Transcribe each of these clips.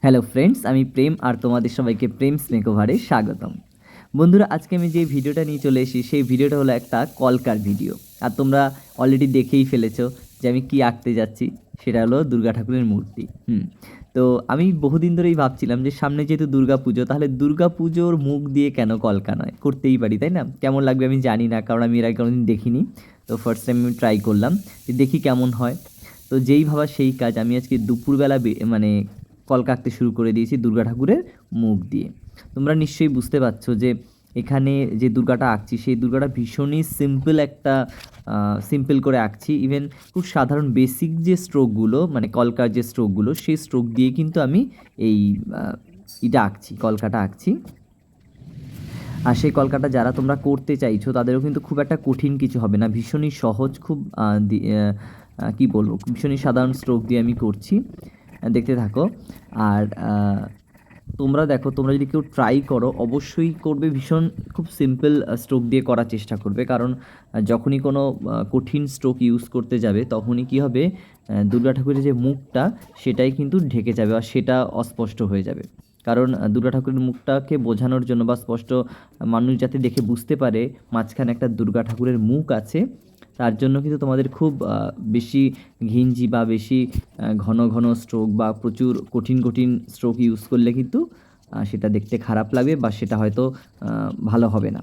Hello friends, আমি প্রেম আর তোমাদের সবাইকে প্রেমস মেকওভারে স্বাগতম। বন্ধুরা, আজকে আমি যে ভিডিওটা নিয়ে চলে এসেছি সেই ভিডিওটা হলো একটা কলকার ভিডিও। আর তোমরা অলরেডি দেখেই ফেলেছো যে আমি কি আঁকতে যাচ্ছি। সেটা হলো দুর্গা ঠাকুরের মূর্তি। তো আমি বহুদিন ধরেই ভাবছিলাম যে সামনে যেহেতু দুর্গা পুজো, তাহলে দুর্গা পুজোর মুখ দিয়ে কেন কলকা নয়, করতেই পারি তাই না? কেমন লাগবে আমি জানি না, কারণ আমি এর আগে কোনোদিন দেখিনি। তো ফার্স্ট টাইম আমি ট্রাই করলাম যে দেখি কেমন হয়। তো যেই ভাবা সেই কাজ, আমি আজকে দুপুরবেলা মানে কলকা আঁকতে শুরু করে দিয়েছি দুর্গা ঠাকুরের মুখ দিয়ে। তোমরা নিশ্চয়ই বুঝতে পারছো যে এখানে যে দুর্গাটা আঁকছি সেই দুর্গাটা ভীষণই সিম্পল একটা সিম্পল করে আঁকছি। ইভেন খুব সাধারণ বেসিক যে স্ট্রোকগুলো, মানে কলকার যে স্ট্রোকগুলো, সেই স্ট্রোক দিয়ে কিন্তু আমি এই এটা আঁকছি, কলকাটা আঁকছি। আর সেই কলকাটা যারা তোমরা করতে চাইছো তাদেরও কিন্তু খুব একটা কঠিন কিছু হবে না, ভীষণই সহজ, খুব কী বলবো, ভীষণই সাধারণ স্ট্রোক দিয়ে আমি করছি। দেখতে থাকো। আর তোমরা দেখো, তোমরা যদি কেউ ট্রাই করো অবশ্যই করবে ভীষণ খুব সিম্পল স্ট্রোক দিয়ে করার চেষ্টা করবে, কারণ যখনই কোনো কঠিন স্ট্রোক ইউজ করতে যাবে তখনই কী হবে, দুর্গা ঠাকুরের যে মুখটা সেটাই কিন্তু ঢেকে যাবে আর সেটা অস্পষ্ট হয়ে যাবে। কারণ দুর্গা ঠাকুরের মুখটাকে বোঝানোর জন্য বা স্পষ্ট মানুষ যাতে দেখে বুঝতে পারে মাঝখানে একটা দুর্গা ঠাকুরের মুখ আছে, তার জন্য কিন্তু তোমাদের খুব বেশি ঘিঞ্জি বা বেশি ঘন ঘন স্ট্রোক বা প্রচুর কঠিন কঠিন স্ট্রোক ইউজ করলে কিন্তু সেটা দেখতে খারাপ লাগবে বা সেটা হয়তো ভালো হবে না।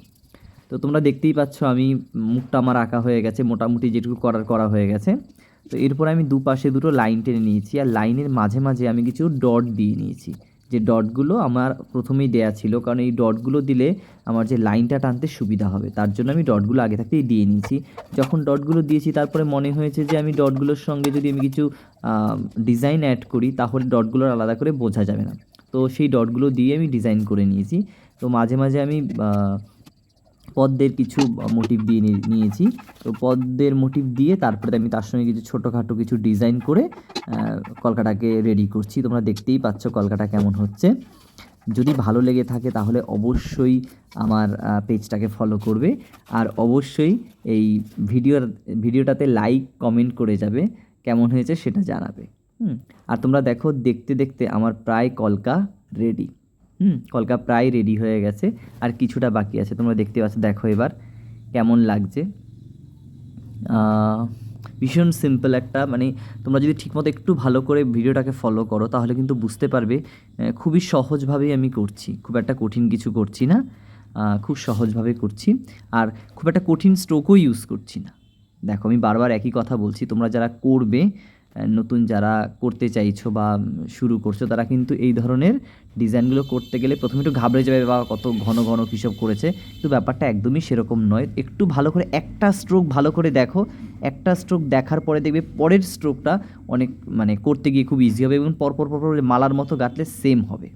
তো তোমরা দেখতেই পাচ্ছ আমি মুখটা আমার আঁকা হয়ে গেছে, মোটামুটি যেটুকু করা হয়ে গেছে। তো এরপর আমি দুপাশে দুটো লাইন টেনে নিয়েছি আর লাইনের মাঝে মাঝে আমি কিছু ডট দিয়ে নিয়েছি। যে ডটগুলো আমার প্রথমেই দেয়া ছিল, কারণ এই ডটগুলো দিলে আমার যে লাইনটা টানতে সুবিধা হবে, তার জন্য আমি ডটগুলো আগে থাকতেই দিয়ে নিয়েছি। যখন ডটগুলো দিয়েছি তারপরে মনে হয়েছে যে আমি ডটগুলোর সঙ্গে যদি আমি কিছু ডিজাইন অ্যাড করি তাহলে ডটগুলোর আলাদা করে বোঝা যাবে না। তো সেই ডটগুলো দিয়ে আমি ডিজাইন করে নিয়েছি। তো মাঝে মাঝে আমি পদ্মের কিছু মোটিভ দিয়ে নিয়েছি। তো পদ্মের মোটিভ দিয়ে তারপরে আমি তার সঙ্গে কিছু ছোটোখাটো কিছু ডিজাইন করে কলকাটাকে রেডি করছি। তোমরা দেখতেই পাচ্ছ কলকাটা কেমন হচ্ছে। যদি ভালো লেগে থাকে তাহলে অবশ্যই আমার পেজটাকে ফলো করবে আর অবশ্যই এই ভিডিওটাতে লাইক কমেন্ট করে যাবে, কেমন হয়েছে সেটা জানাবে। আর তোমরা দেখো, দেখতে দেখতে আমার প্রায় কলকা রেডি। কলকা প্রায় রেডি হয়ে গেছে, আর কিছুটা বাকি আছে। তোমরা দেখতে পাচ্ছ, দেখো এবার কেমন লাগছে। ভীষণ সিম্পল একটা, মানে তোমরা যদি ঠিকমতো একটু ভালো করে ভিডিওটাকে ফলো করো তাহলে কিন্তু বুঝতে পারবে খুবই সহজভাবেই আমি করছি, খুব একটা কঠিন কিছু করছি না, খুব সহজভাবে করছি আর খুব একটা কঠিন স্ট্রোকও ইউজ করছি না। দেখো, আমি বারবার একই কথা বলছি, তোমরা যারা করবে, নতুন যারা করতে চাইছো বা শুরু করছো, তারা কিন্তু এই ধরনের ডিজাইনগুলো করতে গেলে প্রথমে একটু ঘাবড়ে যাবে বা কত ঘন ঘন কী সব করেছে, কিন্তু ব্যাপারটা একদমই সেরকম নয়। একটু ভালো করে একটা স্ট্রোক ভালো করে দেখো, একটা স্ট্রোক দেখার পরে দেখবে পরের স্ট্রোকটা অনেক, মানে করতে গিয়ে খুব ইজি হবে এবং পরপর মালার মতো গাঁথলে সেম হবে।